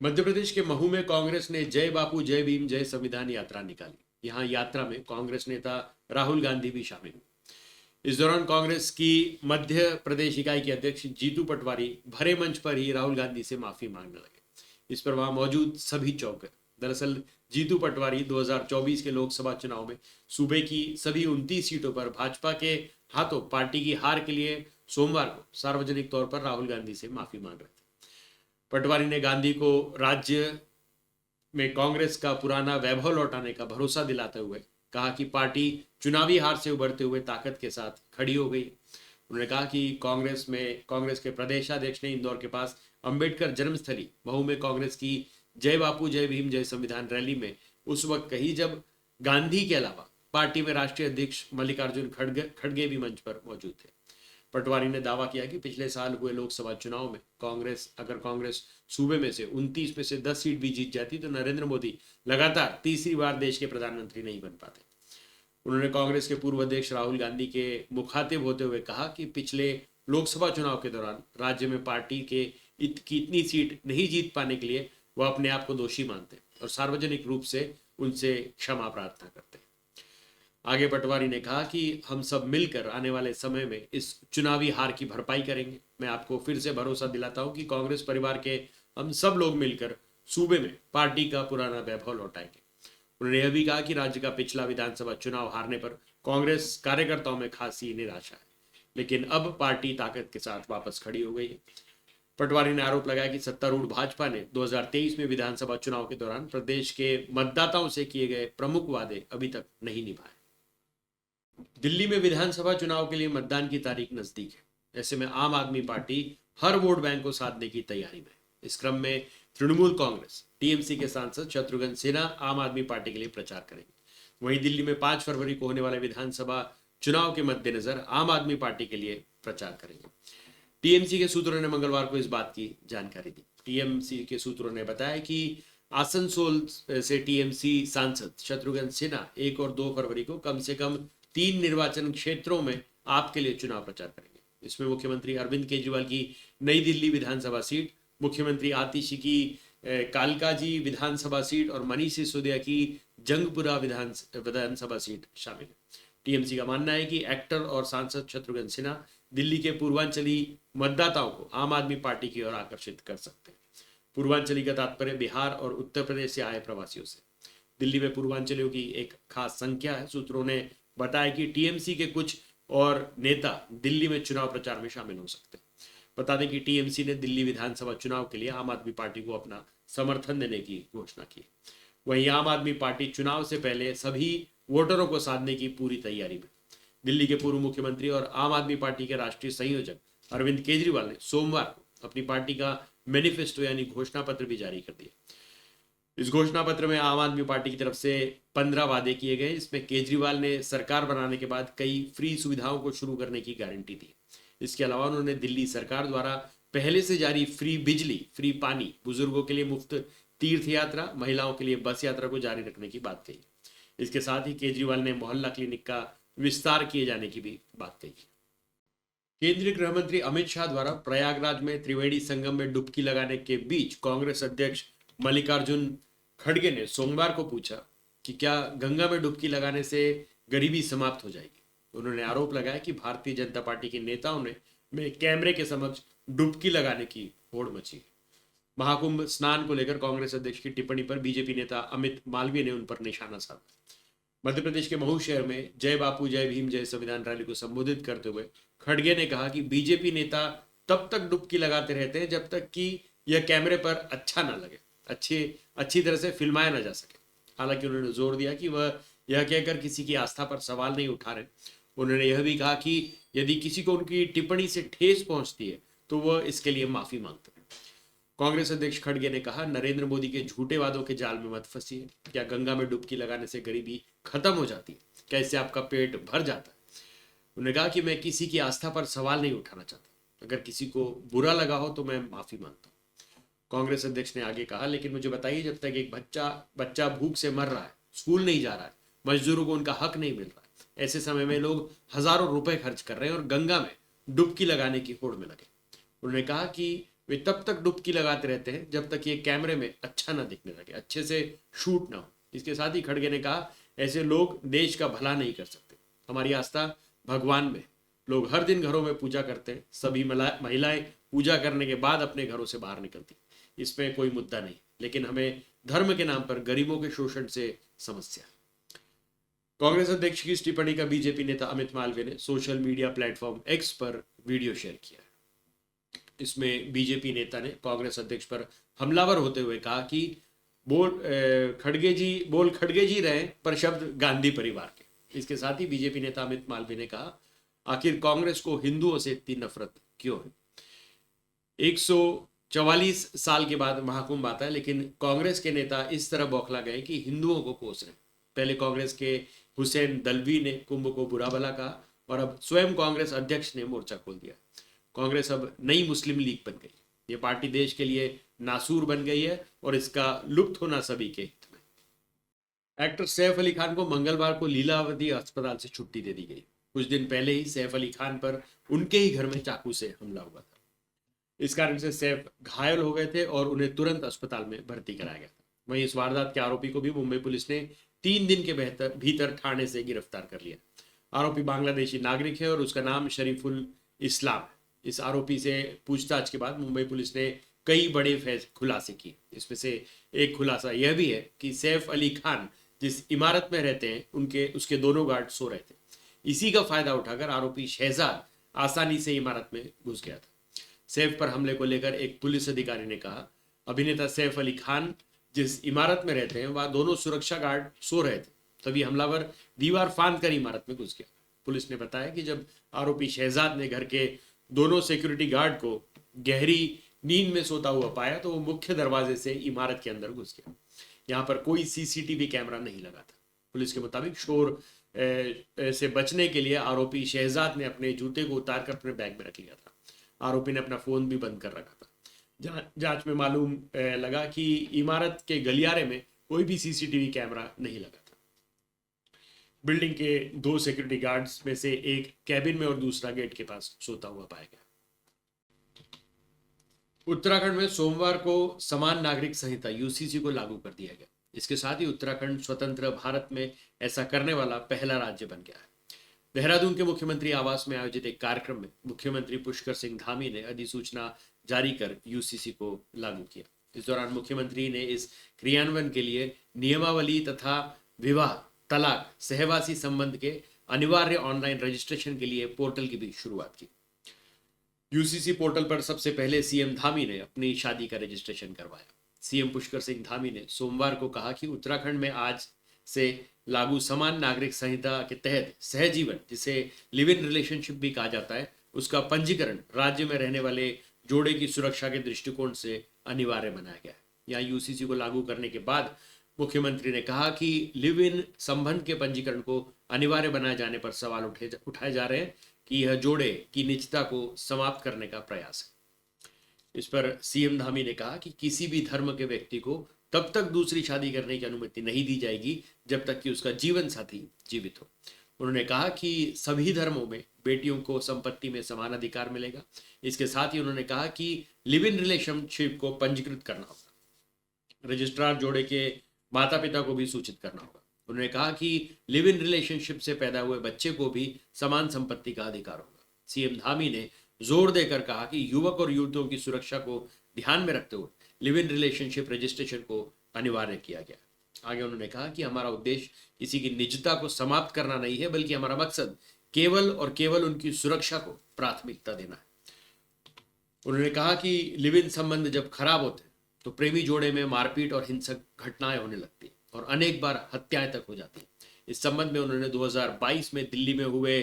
मध्य प्रदेश के महू में कांग्रेस ने जय बापू जय भीम जय संविधान यात्रा निकाली। यहां यात्रा में कांग्रेस नेता राहुल गांधी भी शामिल हुए। इस दौरान कांग्रेस की मध्य प्रदेश इकाई के अध्यक्ष जीतू पटवारी भरे मंच पर ही राहुल गांधी से माफी मांगने लगे। इस पर वहां मौजूद सभी चौंक गए। दरअसल जीतू पटवारी 2024 के लोकसभा चुनाव में सूबे की सभी 29 सीटों पर भाजपा के हाथों पार्टी की हार के लिए सोमवार को सार्वजनिक तौर पर राहुल गांधी से माफी मांग रहे थे। पटवारी ने गांधी को राज्य में कांग्रेस का पुराना वैभव लौटाने का भरोसा दिलाते हुए कहा कि पार्टी चुनावी हार से उभरते हुए ताकत के साथ खड़ी हो गई। उन्होंने कहा कि कांग्रेस के प्रदेशाध्यक्ष ने इंदौर के पास अंबेडकर जन्मस्थली महू में कांग्रेस की जय बापू जय भीम जय संविधान रैली में उस वक्त कही जब गांधी के अलावा पार्टी में राष्ट्रीय अध्यक्ष मल्लिकार्जुन खड़गे भी मंच पर मौजूद थे। पटवारी ने दावा किया कि पिछले साल हुए लोकसभा चुनाव में कांग्रेस सूबे में से 29 में से 10 सीट भी जीत जाती तो नरेंद्र मोदी लगातार तीसरी बार देश के प्रधानमंत्री नहीं बन पाते। उन्होंने कांग्रेस के पूर्व अध्यक्ष राहुल गांधी के मुखातिब होते हुए कहा कि पिछले लोकसभा चुनाव के दौरान राज्य में पार्टी की इतनी सीट नहीं जीत पाने के लिए वह अपने आप को दोषी मानते और सार्वजनिक रूप से उनसे क्षमा प्रार्थना करते। आगे पटवारी ने कहा कि हम सब मिलकर आने वाले समय में इस चुनावी हार की भरपाई करेंगे। मैं आपको फिर से भरोसा दिलाता हूं कि कांग्रेस परिवार के हम सब लोग मिलकर सूबे में पार्टी का पुराना वैभव लौटाएंगे। उन्होंने यह भी कहा कि राज्य का पिछला विधानसभा चुनाव हारने पर कांग्रेस कार्यकर्ताओं में खासी निराशा है, लेकिन अब पार्टी ताकत के साथ वापस खड़ी हो गई है। पटवारी ने आरोप लगाया कि सत्तारूढ़ भाजपा ने 2023 में विधानसभा चुनाव के दौरान प्रदेश के मतदाताओं से किए गए प्रमुख वादे अभी तक नहीं निभाए। दिल्ली में विधानसभा चुनाव के लिए मतदान की तारीख नजदीक है। ऐसे में आम आदमी पार्टी हर वोट बैंक को साधने की तैयारी में। इस क्रम में तृणमूल कांग्रेस टीएमसी के सांसद शत्रुघ्न सिन्हा आम आदमी पार्टी के लिए प्रचार करेंगे। वहीं दिल्ली में 5 फरवरी को होने वाले विधानसभा चुनाव के मद्देनजर आम आदमी पार्टी के लिए प्रचार करेंगे। टीएमसी के सूत्रों ने मंगलवार को इस बात की जानकारी दी। टीएमसी के सूत्रों ने बताया कि आसनसोल से टीएमसी सांसद शत्रुघ्न सिन्हा 1 और 2 फरवरी को कम से कम 3 निर्वाचन क्षेत्रों में आपके लिए चुनाव प्रचार करेंगे। इसमें मुख्यमंत्री अरविंद केजरीवाल की नई दिल्ली विधानसभा सीट, मुख्यमंत्री आतिशी की कालकाजी विधानसभा सीट और मनीष सिसोदिया की जंगपुरा विधानसभा सीट शामिल है। टीएमसी का मानना है कि एक्टर और सांसद शत्रुघ्न सिन्हा दिल्ली के पूर्वांचली मतदाताओं को आम आदमी पार्टी की ओर आकर्षित कर सकते हैं। पूर्वांचली का तात्पर्य बिहार और उत्तर प्रदेश से आए प्रवासियों से। दिल्ली में पूर्वांचलियों की एक खास संख्या है। सूत्रों ने बताया कि टीएमसी के कुछ और नेता दिल्ली में चुनाव प्रचार में शामिल हो सकते हैं। बता दें कि टीएमसी ने दिल्ली विधानसभा चुनाव के लिए आम आदमी पार्टी को अपना समर्थन देने की घोषणा की। वहीं आम आदमी पार्टी चुनाव से पहले सभी वोटरों को साधने की पूरी तैयारी में। दिल्ली के पूर्व मुख्यमंत्री और आम आदमी पार्टी के राष्ट्रीय संयोजक अरविंद केजरीवाल ने सोमवार को अपनी पार्टी का मैनिफेस्टो यानी घोषणा पत्र भी जारी कर दिया। इस घोषणा पत्र में आम आदमी पार्टी की तरफ से 15 वादे किए गए। इसमें केजरीवाल ने सरकार बनाने के बाद कई फ्री सुविधाओं को शुरू करने की गारंटी दी। इसके अलावा उन्होंने दिल्ली सरकार द्वारा पहले से जारी फ्री बिजली, फ्री पानी, बुजुर्गों के लिए मुफ्त तीर्थ यात्रा, महिलाओं के लिए बस यात्रा को जारी रखने की बात कही। इसके साथ ही केजरीवाल ने मोहल्ला क्लिनिक का विस्तार किए जाने की भी बात कही। केंद्रीय गृह मंत्री अमित शाह द्वारा प्रयागराज में त्रिवेणी संगम में डुबकी लगाने के बीच कांग्रेस अध्यक्ष मल्लिकार्जुन खड़गे ने सोमवार को पूछा कि क्या गंगा में डुबकी लगाने से गरीबी समाप्त हो जाएगी। उन्होंने आरोप लगाया कि भारतीय जनता पार्टी के नेताओं ने में कैमरे के समक्ष डुबकी लगाने की होड़ मची। महाकुंभ स्नान को लेकर कांग्रेस अध्यक्ष की टिप्पणी पर बीजेपी नेता अमित मालवीय ने उन पर निशाना साधा। मध्य प्रदेश के महू शहर में जय बापू जय भीम जय संविधान रैली को संबोधित करते हुए खड़गे ने कहा कि बीजेपी नेता तब तक डुबकी लगाते रहते हैं जब तक कि यह कैमरे पर अच्छा ना लगे, अच्छी तरह से फिल्माया ना जा सके। हालांकि उन्होंने जोर दिया कि वह यह कहकर किसी की आस्था पर सवाल नहीं उठा रहे। उन्होंने यह भी कहा कि यदि किसी को उनकी टिप्पणी से ठेस पहुंचती है तो वह इसके लिए माफी मांगते हैं। कांग्रेस अध्यक्ष खड़गे ने कहा, नरेंद्र मोदी के झूठे वादों के जाल में मत फंसिए। क्या गंगा में डुबकी लगाने से गरीबी खत्म हो जाती है? क्या इससे आपका पेट भर जाता है? उन्होंने कहा कि मैं किसी की आस्था पर सवाल नहीं उठाना चाहता। अगर किसी को बुरा लगा हो तो मैं माफी मांगता हूँ। कांग्रेस अध्यक्ष ने आगे कहा, लेकिन मुझे बताइए, जब तक एक बच्चा भूख से मर रहा है, स्कूल नहीं जा रहा है, मजदूरों को उनका हक नहीं मिल रहा है, ऐसे समय में लोग हजारों रुपए खर्च कर रहे हैं और गंगा में डुबकी लगाने की होड़ में लगे। उन्होंने कहा कि वे तब तक डुबकी लगाते रहते हैं जब तक ये कैमरे में अच्छा ना दिखने लगे, अच्छे से शूट ना हो। इसके साथ ही खड़गे ने कहा, ऐसे लोग देश का भला नहीं कर सकते। हमारी आस्था भगवान में, लोग हर दिन घरों में पूजा करते हैं, सभी महिलाएं पूजा करने के बाद अपने घरों से बाहर निकलती, इसमें कोई मुद्दा नहीं, लेकिन हमें धर्म के नाम पर गरीबों के शोषण से समस्या। कांग्रेस अध्यक्ष की इस टिप्पणी का बीजेपी नेता अमित मालवीय ने सोशल मीडिया प्लेटफॉर्म एक्स पर वीडियो शेयर किया। इसमें बीजेपी नेता ने कांग्रेस अध्यक्ष पर हमलावर होते हुए कहा कि खड़गे जी रहे, पर शब्द गांधी परिवार के। इसके साथ ही बीजेपी नेता अमित मालवीय ने कहा, आखिर कांग्रेस को हिंदुओं से इतनी नफरत क्यों है? 144 साल के बाद महाकुंभ आता है, लेकिन कांग्रेस के नेता इस तरह बौखला गए कि हिंदुओं को कोस रहे। पहले कांग्रेस के हुसैन दलवी ने कुंभ को बुरा भला कहा, और अब स्वयं कांग्रेस अध्यक्ष ने मोर्चा खोल दिया। कांग्रेस अब नई मुस्लिम लीग बन गई। ये पार्टी देश के लिए नासूर बन गई है और इसका लुप्त होना सभी के हित में। एक्टर सैफ अली खान को मंगलवार को लीलावती अस्पताल से छुट्टी दे दी गई। कुछ दिन पहले ही सैफ अली खान पर उनके ही घर में चाकू से हमला हुआ था। इस कारण से सैफ घायल हो गए थे और उन्हें तुरंत अस्पताल में भर्ती कराया गया था। वहीं इस वारदात के आरोपी को भी मुंबई पुलिस ने 3 दिन के भीतर थाने से गिरफ्तार कर लिया। आरोपी बांग्लादेशी नागरिक है और उसका नाम शरीफुल इस्लाम है। इस आरोपी से पूछताछ के बाद मुंबई पुलिस ने कई बड़े खुलासे किए। इसमें से एक खुलासा यह भी है कि सैफ अली खान जिस इमारत में रहते हैं उसके दोनों गार्ड सो रहे थे। इसी का फायदा उठाकर आरोपी शहजाद आसानी से इमारत में घुस गया था। सैफ पर हमले को लेकर एक पुलिस अधिकारी ने कहा, अभिनेता सैफ अली खान जिस इमारत में रहते हैं वहां दोनों सुरक्षा गार्ड सो रहे थे, तभी हमलावर दीवार फांद कर इमारत में घुस गया। पुलिस ने बताया कि जब आरोपी शहजाद ने घर के दोनों सिक्योरिटी गार्ड को गहरी नींद में सोता हुआ पाया तो वो मुख्य दरवाजे से इमारत के अंदर घुस गया। यहाँ पर कोई सीसीटीवी कैमरा नहीं लगा था। पुलिस के मुताबिक शोर से बचने के लिए आरोपी शहजाद ने अपने जूते को उतार कर अपने बैग में रख लिया था। आरोपी ने अपना फोन भी बंद कर रखा था। जांच में मालूम लगा कि इमारत के गलियारे में कोई भी सीसीटीवी कैमरा नहीं लगा था। बिल्डिंग के 2 सिक्योरिटी गार्ड्स में से एक कैबिन में और दूसरा गेट के पास सोता हुआ पाया गया। उत्तराखंड में सोमवार को समान नागरिक संहिता यूसीसी को लागू कर दिया गया। इसके साथ ही उत्तराखंड स्वतंत्र भारत में ऐसा करने वाला पहला राज्य बन गया है। देहरादून के मुख्यमंत्री आवास में आयोजित एक कार्यक्रम में मुख्यमंत्री पुष्कर सिंह धामी ने अधिसूचना जारी कर यूसीसी को लागू किया। इस दौरान मुख्यमंत्री ने इस क्रियान्वयन के लिए नियमावली तथा विवाह, तलाक, सहवासी संबंध के अनिवार्य ऑनलाइन रजिस्ट्रेशन के लिए पोर्टल की भी शुरुआत की। यूसीसी पोर्टल पर सबसे पहले सीएम धामी ने अपनी शादी का रजिस्ट्रेशन करवाया। सीएम पुष्कर सिंह धामी ने सोमवार को कहा कि उत्तराखंड में आज से लागू समान नागरिक संहिता के तहत सहजीवन, जिसे लिव इन रिलेशनशिप भी कहा जाता है, उसका पंजीकरण राज्य में रहने वाले जोड़े की सुरक्षा के दृष्टिकोण से अनिवार्य बनाया गया है। यहाँ यूसीसी को लागू करने के बाद मुख्यमंत्री ने कहा कि लिव इन संबंध के पंजीकरण को अनिवार्य बनाए जाने पर सवाल उठाए जा रहे हैं कि यह जोड़े की निजता को समाप्त करने का प्रयास है। इस पर सीएम धामी ने कहा कि किसी भी धर्म के व्यक्ति को तब तक दूसरी शादी करने की अनुमति नहीं दी जाएगी जब तक कि उसका जीवन साथी जीवित हो। उन्होंने कहा कि सभी धर्मों में बेटियों को संपत्ति में समान अधिकार मिलेगा। इसके साथ ही उन्होंने कहा कि लिव इन रिलेशनशिप को पंजीकृत करना होगा, रजिस्ट्रार जोड़े के माता पिता को भी सूचित करना होगा। उन्होंने कहा कि लिव इन रिलेशनशिप से पैदा हुए बच्चे को भी समान संपत्ति का अधिकार होगा। सीएम धामी ने जोर देकर कहा कि युवक और युवतियों की सुरक्षा को ध्यान में रखते हुए लिव इन रिलेशनशिप रजिस्ट्रेशन को अनिवार्य किया गया। आगे उन्होंने कहा कि हमारा उद्देश्य किसी की निजता को समाप्त करना नहीं है, बल्कि हमारा मकसद केवल और केवल उनकी सुरक्षा को प्राथमिकता देना है। उन्होंने कहा कि लिव इन संबंध जब खराब होते हैं तो प्रेमी जोड़े में मारपीट और हिंसक घटनाएं होने लगती हैं और अनेक बार हत्याएं तक हो जाती हैं। इस संबंध में उन्होंने 2022 में दिल्ली में हुए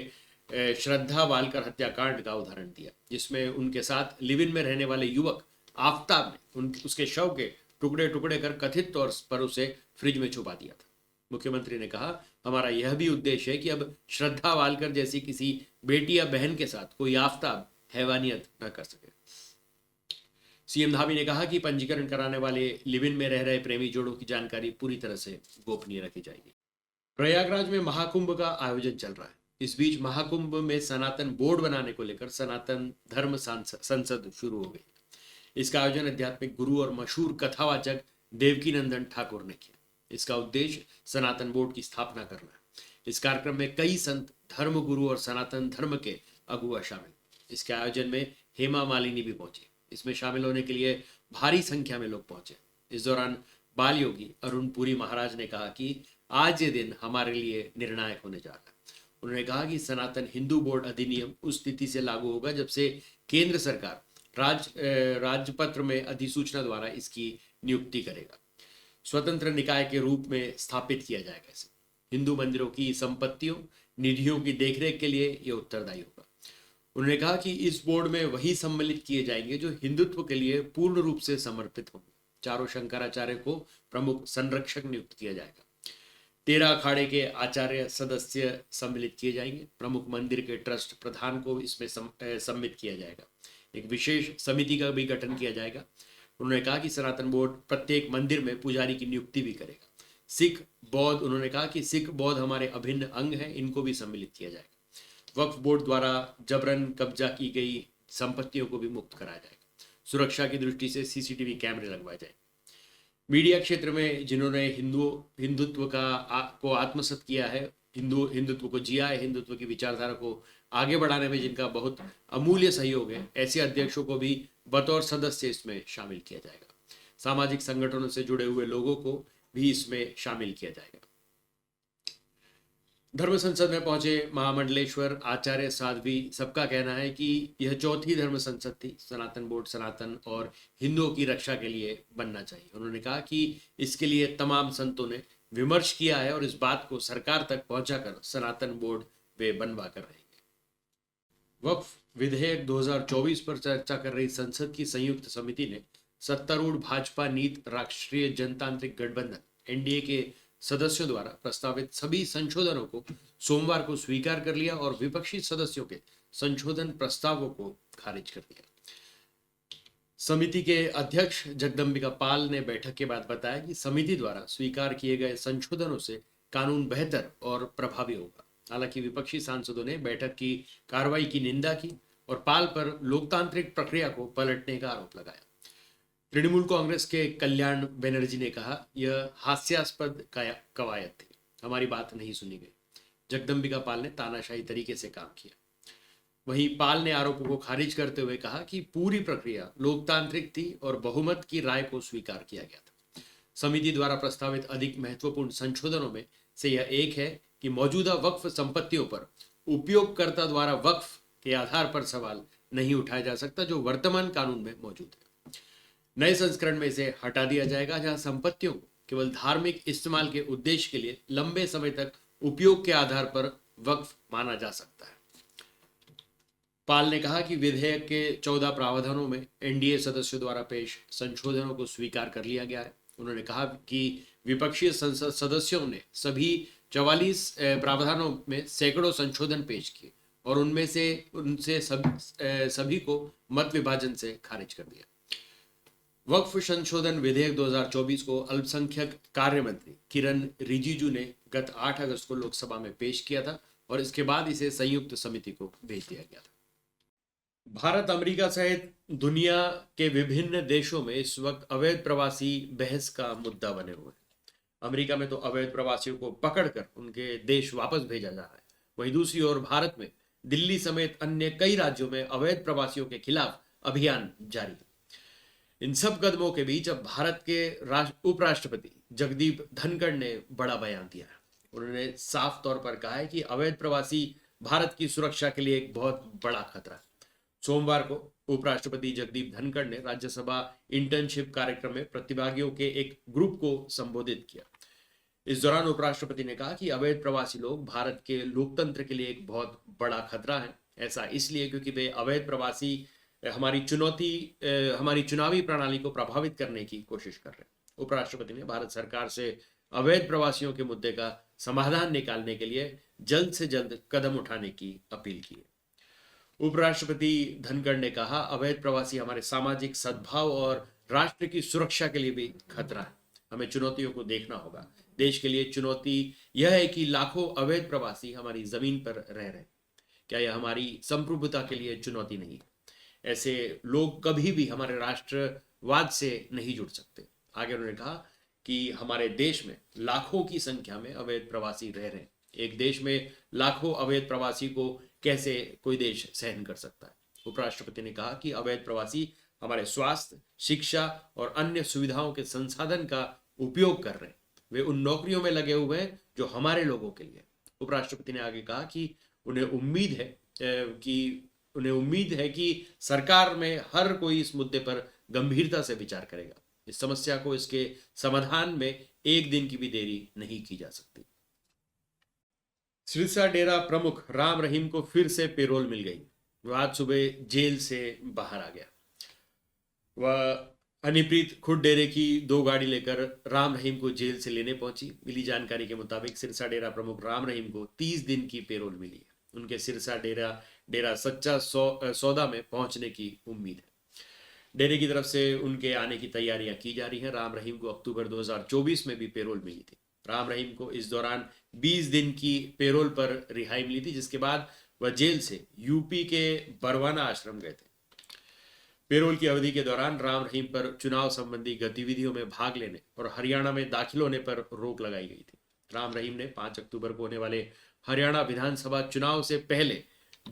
श्रद्धा वालकर हत्याकांड का उदाहरण दिया, जिसमें उनके साथ लिव इन में रहने वाले युवक आफ्ताब ने उसके शव के टुकड़े टुकड़े कर कथित तौर पर उसे फ्रिज में छुपा दिया था। मुख्यमंत्री ने कहा, हमारा यह भी उद्देश्य है कि अब श्रद्धा वालकर जैसी किसी बेटी या बहन के साथ कोई आफ्ताब हैवानियत न कर सके। सीएम धामी ने कहा कि पंजीकरण कराने वाले लिव इन में रह रहे प्रेमी जोड़ों की जानकारी पूरी तरह से गोपनीय रखी जाएगी। प्रयागराज में महाकुंभ का आयोजन चल रहा है। इस बीच महाकुंभ में सनातन बोर्ड बनाने को लेकर सनातन धर्म संसद शुरू हो गई। इसका आयोजन आध्यात्मिक गुरु और मशहूर कथावाचक देवकीनंदन ठाकुर ने किया। इसका उद्देश्य सनातन बोर्ड की स्थापना करना है। इस कार्यक्रम में कई संत, धर्म गुरु और सनातन धर्म के अगुवा शामिल। इसके आयोजन में हेमा मालिनी भी पहुंची। इसमें शामिल होने के लिए भारी संख्या में लोग पहुंचे। इस दौरान बाल योगी अरुण पुरी महाराज ने कहा कि आज ये दिन हमारे लिए निर्णायक होने जा रहा है। उन्होंने कहा कि सनातन हिंदू बोर्ड अधिनियम उस तिथि से लागू होगा जब से केंद्र सरकार राजपत्र में अधिसूचना द्वारा इसकी नियुक्ति करेगा। स्वतंत्र निकाय के रूप में स्थापित किया जाएगा। इसे हिंदू मंदिरों की संपत्तियों, निधियों की देखरेख के लिए यह उत्तरदायी होगा। उन्होंने कहा कि इस बोर्ड में वही सम्मिलित किए जाएंगे जो हिंदुत्व के लिए पूर्ण रूप से समर्पित होंगे। चारों शंकराचार्य को प्रमुख संरक्षक नियुक्त किया जाएगा। 13 अखाड़े के आचार्य सदस्य सम्मिलित किए जाएंगे। प्रमुख मंदिर के ट्रस्ट प्रधान को इसमें सम्मिलित किया जाएगा। एक विशेष समिति का भी गठन किया जाएगा। उन्होंने कहा कि सनातन बोर्ड प्रत्येक मंदिर में पुजारी की नियुक्ति भी करेगा। सिख, बौद्ध, उन्होंने कहा कि सिख, बौद्ध हमारे अभिन्न अंग हैं, इनको भी सम्मिलित किया जाएगा। वक्फ बोर्ड द्वारा जबरन कब्जा की गई संपत्तियों को भी मुक्त कराया जाएगा। सुरक्षा की दृष्टि से सीसीटीवी कैमरे लगवाए जाएंगे। मीडिया क्षेत्र में जिन्होंने हिंदुत्व को आत्मसात किया है, हिंदुत्व को जिया है, हिंदुत्व की विचारधारा को आगे बढ़ाने में जिनका बहुत अमूल्य सहयोग है, ऐसे अध्यक्षों को भी बतौर सदस्य इसमें शामिल किया जाएगा। सामाजिक संगठनों से जुड़े हुए लोगों को भी इसमें शामिल किया जाएगा। धर्म संसद में पहुंचे महामंडलेश्वर आचार्य साध्वी, सबका कहना है कि यह चौथी धर्म संसद थी। सनातन बोर्ड सनातन और हिंदुओं की रक्षा के लिए बनना चाहिए। उन्होंने कहा कि इसके लिए तमाम संतों ने विमर्श किया है और इस बात को सरकार तक पहुंचाकर सनातन बोर्ड वे बनवा कर रहेंगे। वक्फ विधेयक 2024 पर चर्चा कर रही संसद की संयुक्त समिति ने सत्तारूढ़ भाजपा नीत राष्ट्रीय जनतांत्रिक गठबंधन एनडीए के सदस्यों द्वारा प्रस्तावित सभी संशोधनों को सोमवार को स्वीकार कर लिया और विपक्षी सदस्यों के संशोधन प्रस्तावों को खारिज कर दिया। समिति के अध्यक्ष जगदम्बिका पाल ने बैठक के बाद बताया कि समिति द्वारा स्वीकार किए गए संशोधनों से कानून बेहतर और प्रभावी होगा। हालांकि विपक्षी सांसदों ने बैठक की कार्रवाई की निंदा की और पाल पर लोकतांत्रिक प्रक्रिया को पलटने का आरोप लगाया। तृणमूल कांग्रेस के कल्याण बनर्जी ने कहा, यह हास्यास्पद कवायद थी, हमारी बात नहीं सुनी गई। जगदम्बिका पाल ने तानाशाही तरीके से काम किया। वहीं पाल ने आरोपों को खारिज करते हुए कहा कि पूरी प्रक्रिया लोकतांत्रिक थी और बहुमत की राय को स्वीकार किया गया था। समिति द्वारा प्रस्तावित अधिक महत्वपूर्ण संशोधनों में से यह एक है कि मौजूदा वक्फ संपत्तियों पर उपयोगकर्ता द्वारा वक्फ के आधार पर सवाल नहीं उठाया जा सकता, जो वर्तमान कानून में मौजूद है। नए संस्करण में इसे हटा दिया जाएगा, जहां संपत्तियों को केवल धार्मिक इस्तेमाल के उद्देश्य के लिए लंबे समय तक उपयोग के आधार पर वक्फ माना जा सकता है। पाल ने कहा कि विधेयक के 14 प्रावधानों में एनडीए सदस्यों द्वारा पेश संशोधनों को स्वीकार कर लिया गया है। उन्होंने कहा कि विपक्षी संसद सदस्यों ने सभी 44 प्रावधानों में सैकड़ों संशोधन पेश किए और उनसे सभी को मत विभाजन से खारिज कर दिया। वक्फ संशोधन विधेयक 2024 को अल्पसंख्यक कार्य मंत्री किरण रिजिजू ने गत 8 अगस्त को लोकसभा में पेश किया था और इसके बाद इसे संयुक्त समिति को भेज दिया गया था। भारत, अमेरिका सहित दुनिया के विभिन्न देशों में इस वक्त अवैध प्रवासी बहस का मुद्दा बने हुए हैं। अमेरिका में तो अवैध प्रवासियों को पकड़कर उनके देश वापस भेजा जा रहा है। वहीं दूसरी ओर भारत में दिल्ली समेत अन्य कई राज्यों में अवैध प्रवासियों के खिलाफ अभियान जारी है। इन सब कदमों के बीच अब भारत के उपराष्ट्रपति जगदीप धनखड़ ने बड़ा बयान दिया है। उन्होंने साफ तौर पर कहा है कि अवैध प्रवासी भारत की सुरक्षा के लिए एक बहुत बड़ा खतरा है। सोमवार को उपराष्ट्रपति जगदीप धनखड़ ने राज्यसभा इंटर्नशिप कार्यक्रम में प्रतिभागियों के एक ग्रुप को संबोधित किया। इस दौरान उपराष्ट्रपति ने कहा कि अवैध प्रवासी लोग भारत के लोकतंत्र के लिए एक बहुत बड़ा खतरा है। ऐसा इसलिए क्योंकि वे अवैध प्रवासी हमारी चुनावी प्रणाली को प्रभावित करने की कोशिश कर रहे हैं। उपराष्ट्रपति ने भारत सरकार से अवैध प्रवासियों के मुद्दे का समाधान निकालने के लिए जल्द से जल्द कदम उठाने की अपील की है। उपराष्ट्रपति धनखड़ ने कहा, अवैध प्रवासी हमारे सामाजिक सद्भाव और राष्ट्र की सुरक्षा के लिए भी खतरा है। हमें चुनौतियों को देखना होगा। देश के लिए चुनौती यह है कि लाखों अवैध प्रवासी हमारी जमीन पर रह रहे हैं। क्या यह हमारी संप्रभुता के लिए चुनौती नहीं है? ऐसे लोग कभी भी हमारे राष्ट्रवाद से नहीं जुड़ सकते। आगे उन्होंने कहा कि हमारे देश में लाखों की संख्या में अवैध प्रवासी रह रहे हैं। एक देश में लाखों अवैध प्रवासी को कैसे कोई देश सहन कर सकता है। उपराष्ट्रपति ने कहा कि अवैध प्रवासी हमारे स्वास्थ्य, शिक्षा और अन्य सुविधाओं के संसाधन का उपयोग कर रहे हैं। वे उन नौकरियों में लगे हुए हैं जो हमारे लोगों के लिए। उपराष्ट्रपति ने आगे कहा कि उन्हें उम्मीद है कि सरकार में हर कोई इस मुद्दे पर गंभीरता से विचार करेगा। इस समस्या को इसके समाधान में एक दिन की भी देरी नहीं की जा सकती। सिरसा डेरा प्रमुख राम रहीम को फिर से पेरोल मिल गई। वह आज सुबह जेल से बाहर आ गया। वह हनीप्रीत खुद डेरे की 2 गाड़ी लेकर राम रहीम को जेल से लेने पहुंची। मिली जानकारी के मुताबिक सिरसा डेरा प्रमुख राम रहीम को 30 दिन की पेरोल मिली है। उनके सिरसा डेरा सच्चा सौदा में पहुंचने की उम्मीद है। डेरे की तरफ से उनके आने की तैयारियां की जा रही हैं। राम रहीम को अक्टूबर 2024 में भी पेरोल मिली थी। राम रहीम को इस दौरान 20 दिन की पेरोल पर रिहाई मिली थी, जिसके बाद वह जेल से यूपी के बरवाना आश्रम गए थे। पेरोल की अवधि के दौरान राम रहीम पर चुनाव संबंधी गतिविधियों में भाग लेने और हरियाणा में दाखिल होने पर रोक लगाई गई थी। राम रहीम ने 5 अक्टूबर को होने वाले हरियाणा विधानसभा चुनाव से पहले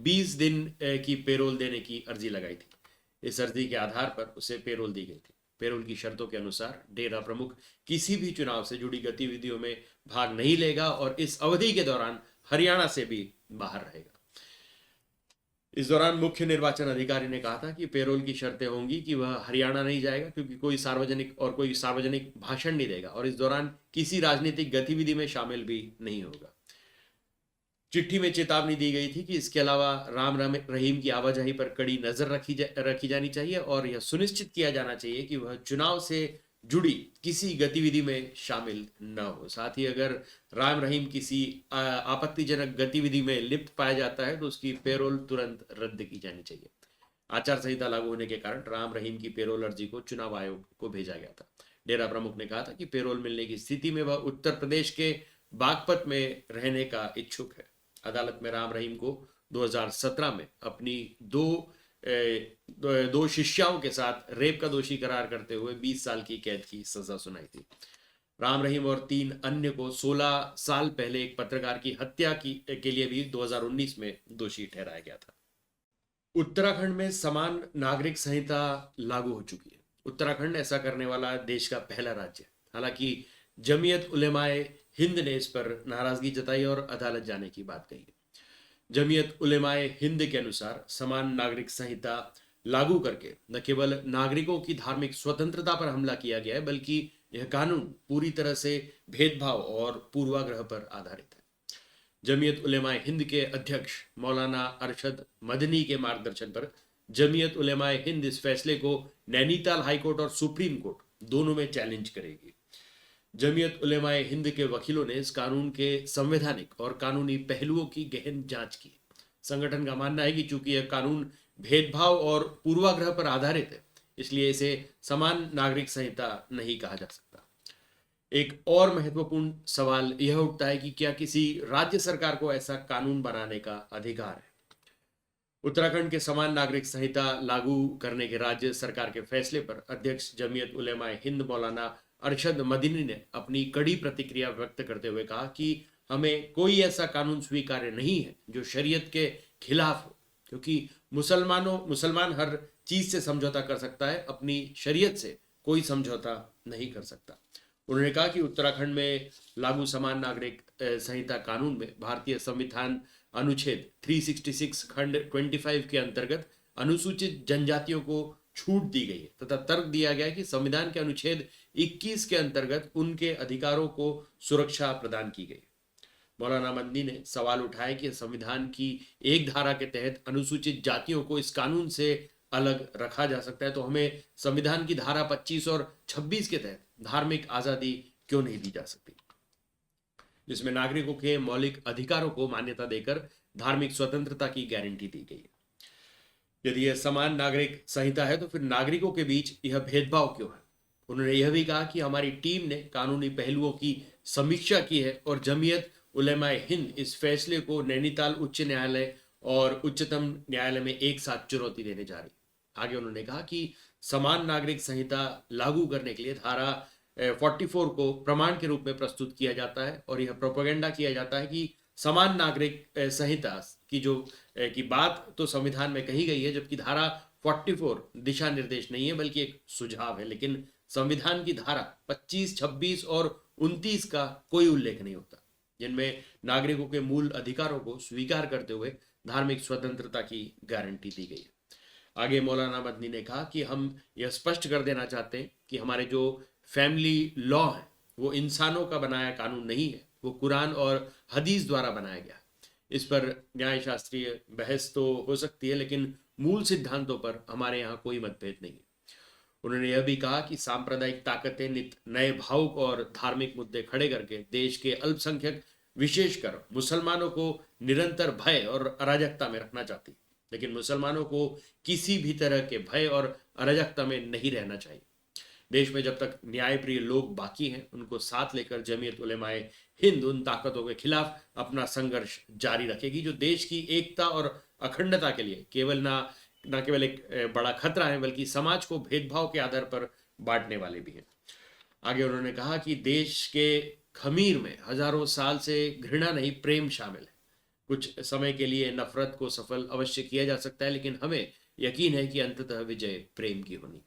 20 दिन की पेरोल देने की अर्जी लगाई थी। इस अर्जी के आधार पर उसे पेरोल दी गई थी। पेरोल की शर्तों के अनुसार डेरा प्रमुख किसी भी चुनाव से जुड़ी गतिविधियों में भाग नहीं लेगा और इस अवधि के दौरान हरियाणा से भी बाहर रहेगा। इस दौरान मुख्य निर्वाचन अधिकारी ने कहा था कि पेरोल की शर्तें होंगी कि वह हरियाणा नहीं जाएगा, क्योंकि कोई सार्वजनिक भाषण नहीं देगा और इस दौरान किसी राजनीतिक गतिविधि में शामिल भी नहीं होगा। चिट्ठी में चेतावनी दी गई थी कि इसके अलावा राम रहीम की आवाजाही पर कड़ी नजर रखी जानी चाहिए और यह सुनिश्चित किया जाना चाहिए कि वह चुनाव से जुड़ी किसी गतिविधि में शामिल न हो। साथ ही अगर राम रहीम किसी आपत्तिजनक गतिविधि में लिप्त पाया जाता है तो उसकी पेरोल तुरंत रद्द की जानी चाहिए। आचार संहिता लागू होने के कारण राम रहीम की पेरोल अर्जी को चुनाव आयोग को भेजा गया था। डेरा प्रमुख ने कहा था कि पेरोल मिलने की स्थिति में वह उत्तर प्रदेश के बागपत में रहने का इच्छुक है। अदालत में राम रहीम को 2017 में अपनी दो शिष्याओं के साथ रेप का दोषी करार करते हुए 20 साल की कैद की सजा सुनाई थी। राम रहीम और 3 अन्य को 16 साल पहले एक पत्रकार की हत्या के लिए भी 2019 में दोषी ठहराया गया था। उत्तराखंड में समान नागरिक संहिता लागू हो चुकी है। उत्तराखंड ऐसा करने वाला देश का पहला राज्य है। हालांकि जमीयत उलेमाए हिंद ने इस पर नाराजगी जताई और अदालत जाने की बात कही। जमीयत उलेमाए हिंद के अनुसार समान नागरिक संहिता लागू करके न केवल नागरिकों की धार्मिक स्वतंत्रता पर हमला किया गया है, बल्कि यह कानून पूरी तरह से भेदभाव और पूर्वाग्रह पर आधारित है। जमीयत उलेमाए हिंद के अध्यक्ष मौलाना अरशद मदनी के मार्गदर्शन पर जमीयत उलेमाए हिंद इस फैसले को नैनीताल हाईकोर्ट और सुप्रीम कोर्ट दोनों में चैलेंज करेगी। जमीयत उलेमाए हिंद के वकीलों ने इस कानून के संवैधानिक और कानूनी पहलुओं की गहन जांच की। संगठन का मानना है कि चूंकि यह कानून भेदभाव और पूर्वाग्रह पर आधारित है, इसलिए इसे समान नागरिक संहिता नहीं कहा जा सकता। एक और महत्वपूर्ण सवाल यह उठता है कि क्या किसी राज्य सरकार को ऐसा कानून बनाने का अधिकार है? उत्तराखंड के समान नागरिक संहिता लागू करने के राज्य सरकार के फैसले पर अध्यक्ष जमीयत उलेमाए हिंद मौलाना अरशद मदनी ने अपनी कड़ी प्रतिक्रिया व्यक्त करते हुए कहा कि हमें कोई ऐसा कानून स्वीकार्य नहीं है जो शरीयत के खिलाफ हो, क्योंकि मुसलमान हर चीज से समझौता कर सकता है, अपनी शरीयत से कोई समझौता नहीं कर सकता। उन्होंने कहा कि उत्तराखंड में लागू समान नागरिक संहिता कानून में भारतीय संविधान अनुच्छेद 366 खंड 25 के अंतर्गत अनुसूचित जनजातियों को छूट दी गई है तथा तर्क दिया गया है कि संविधान के अनुच्छेद 21 के अंतर्गत उनके अधिकारों को सुरक्षा प्रदान की गई। मौलाना मदनी ने सवाल उठाया कि संविधान की एक धारा के तहत अनुसूचित जातियों को इस कानून से अलग रखा जा सकता है, तो हमें संविधान की धारा 25 और 26 के तहत धार्मिक आजादी क्यों नहीं दी जा सकती, जिसमें नागरिकों के मौलिक अधिकारों को मान्यता देकर धार्मिक स्वतंत्रता की गारंटी दी गई है। यदि यह समान नागरिक संहिता है तो फिर नागरिकों के बीच यह भेदभाव क्यों है? उन्होंने यह भी कहा कि हमारी टीम ने कानूनी पहलुओं की समीक्षा की है और जमीयत उलेमाए हिंद इस फैसले को नैनीताल उच्च न्यायालय और उच्चतम न्यायालय में एक साथ चुनौती देने जा रही है। आगे उन्होंने कहा कि समान नागरिक संहिता लागू करने के लिए धारा 44 को प्रमाण के रूप में प्रस्तुत किया जाता है और यह प्रोपेगेंडा किया जाता है कि समान नागरिक संहिता की की बात तो संविधान में कही गई है, जबकि धारा 44 दिशा निर्देश नहीं है बल्कि एक सुझाव है। लेकिन संविधान की धारा 25, 26 और 29 का कोई उल्लेख नहीं होता, जिनमें नागरिकों के मूल अधिकारों को स्वीकार करते हुए धार्मिक स्वतंत्रता की गारंटी दी गई है। आगे मौलाना मदनी ने कहा कि हम यह स्पष्ट कर देना चाहते हैं कि हमारे जो फैमिली लॉ है वो इंसानों का बनाया कानून नहीं है, वो कुरान और हदीस द्वारा बनाया गया। इस पर न्याय शास्त्रीय बहस तो हो सकती है, लेकिन मूल सिद्धांतों पर हमारे यहाँ कोई मतभेद नहीं है। उन्होंने यह भी कहा कि सांप्रदायिक ताकतें नित नए भावुक और धार्मिक मुद्दे खड़े करके देश के अल्पसंख्यक विशेषकर मुसलमानों को निरंतर भय और अराजकता में रखना चाहती, लेकिन मुसलमानों को किसी भी तरह के भय और अराजकता में नहीं रहना चाहिए। देश में जब तक न्यायप्रिय लोग बाकी हैं, उनको साथ लेकर जमीयत उलेमाए हिंद उन ताकतों के खिलाफ अपना संघर्ष जारी रखेगी जो देश की एकता और अखंडता के लिए न केवल एक बड़ा खतरा है बल्कि समाज को भेदभाव के आधार पर बांटने वाले भी हैं। आगे उन्होंने कहा कि देश के खमीर में हजारों साल से घृणा नहीं प्रेम शामिल है। कुछ समय के लिए नफरत को सफल अवश्य किया जा सकता है, लेकिन हमें यकीन है कि अंततः विजय प्रेम की होनी।